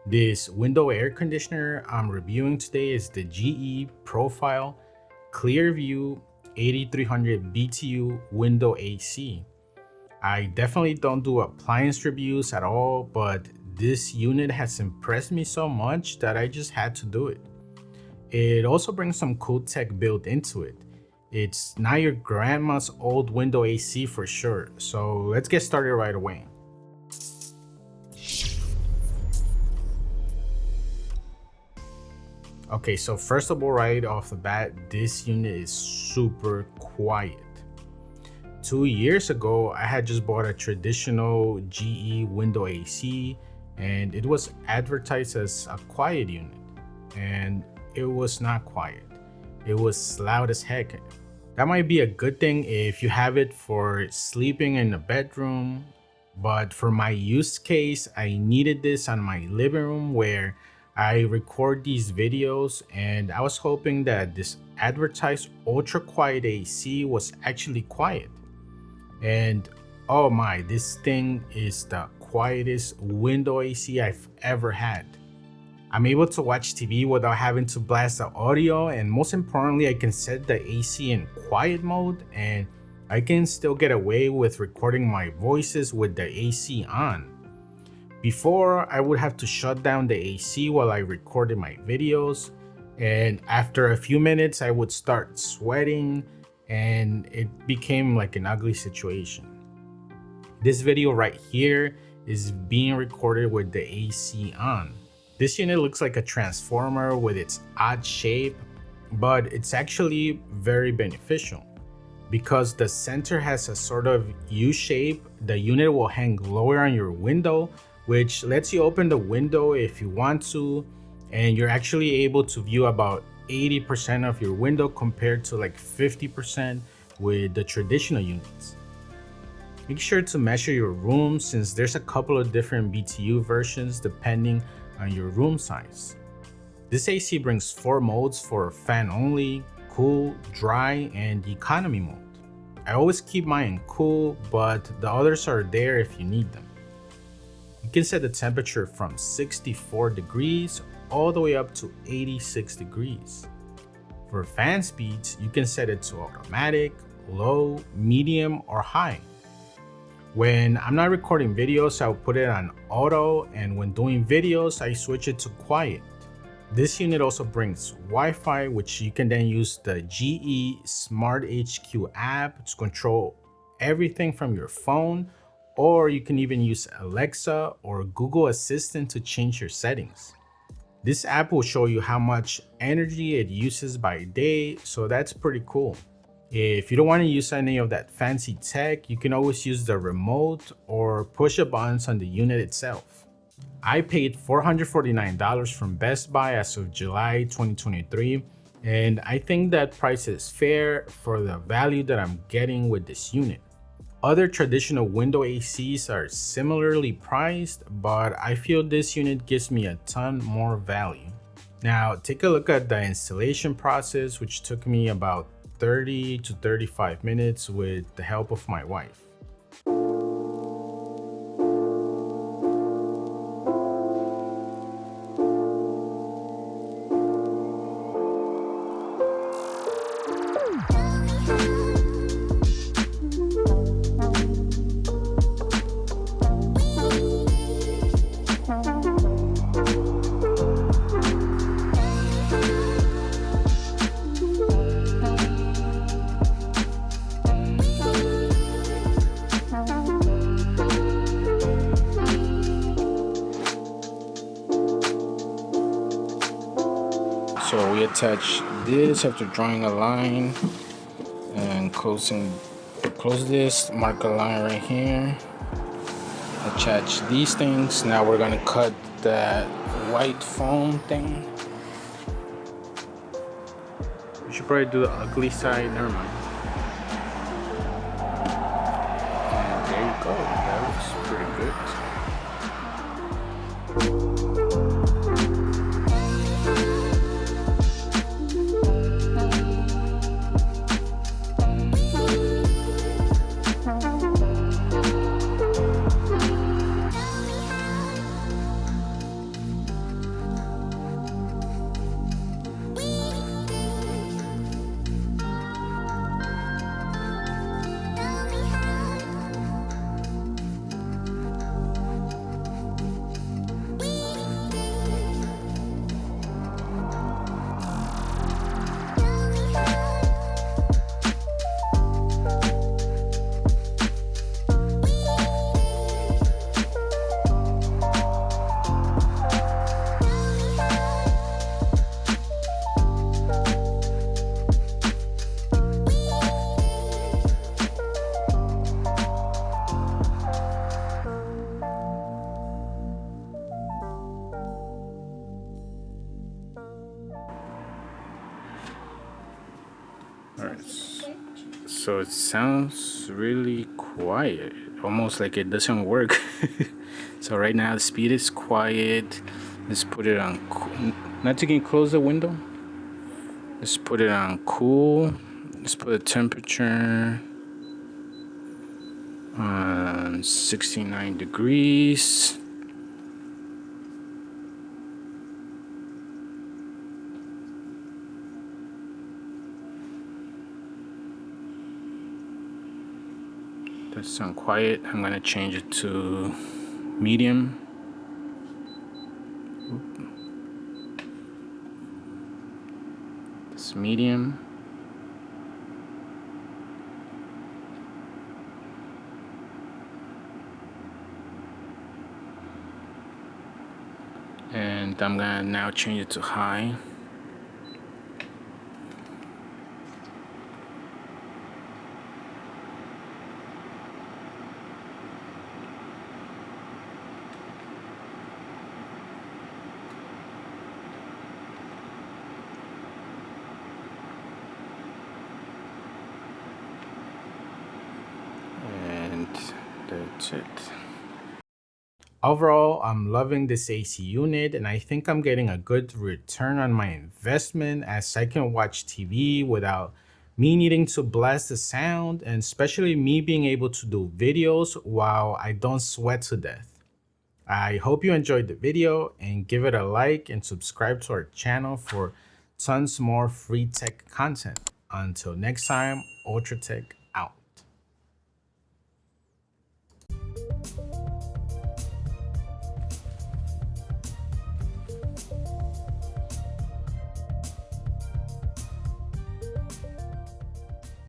This window air conditioner I'm reviewing today is the GE Profile ClearView 8300 BTU window AC. I definitely don't do appliance reviews at all, but this unit has impressed me so much that I just had to do it. It also brings some cool tech built into it. It's not your grandma's old window AC for sure, so let's get started right away. Okay, so first of all, right off the bat, this unit is super quiet. 2 years ago, I had just bought a traditional GE window AC and it was advertised as a quiet unit, and it was not quiet. It was loud as heck. That might be a good thing if you have it for sleeping in the bedroom, but for my use case, I needed this on my living room where I record these videos, and I was hoping that this advertised ultra quiet AC was actually quiet. And oh my, this thing is the quietest window AC I've ever had. I'm able to watch TV without having to blast the audio, and most importantly, I can set the AC in quiet mode and I can still get away with recording my voices with the AC on. Before, I would have to shut down the AC while I recorded my videos, and after a few minutes I would start sweating and it became like an ugly situation. This video right here is being recorded with the AC on. This unit looks like a transformer with its odd shape, but it's actually very beneficial. Because the center has a sort of U shape, the unit will hang lower on your window, which lets you open the window if you want to, and you're actually able to view about 80% of your window compared to like 50% with the traditional units. Make sure to measure your room since there's a couple of different BTU versions depending on your room size. This AC brings 4 modes for fan only, cool, dry, and economy mode. I always keep mine in cool, but the others are there if you need them. You can set the temperature from 64 degrees all the way up to 86 degrees. For fan speeds, you can set it to automatic, low, medium, or high. When I'm not recording videos, I'll put it on auto, and when doing videos, I switch it to quiet. This unit also brings Wi-Fi, which you can then use the GE SmartHQ app to control everything from your phone, or you can even use Alexa or Google Assistant to change your settings. This app will show you how much energy it uses by day, so that's pretty cool. If you don't want to use any of that fancy tech, you can always use the remote or push the buttons on the unit itself. I paid $449 from Best Buy as of July 2023, and I think that price is fair for the value that I'm getting with this unit. Other traditional window ACs are similarly priced, but I feel this unit gives me a ton more value. Now, take a look at the installation process, which took me about 30 to 35 minutes with the help of my wife. So we attach this after drawing a line and close this, mark a line right here, attach these things. Now we're gonna cut that white foam thing. We should probably do the ugly side, never mind. And there you go, that looks pretty good. All right. So it sounds really quiet, almost like it doesn't work. So right now the speed is quiet. Let's put it on not to get close the window. Let's put it on cool. Let's put the temperature on 69 degrees. That sounds quiet. I'm gonna change it to medium. It's medium. And I'm gonna now change it to high. And that's it. Overall, I'm loving this AC unit and I think I'm getting a good return on my investment as I can watch TV without me needing to blast the sound, and especially me being able to do videos while I don't sweat to death. I hope you enjoyed the video and give it a like and subscribe to our channel for tons more free tech content. Until next time, Ultra Tech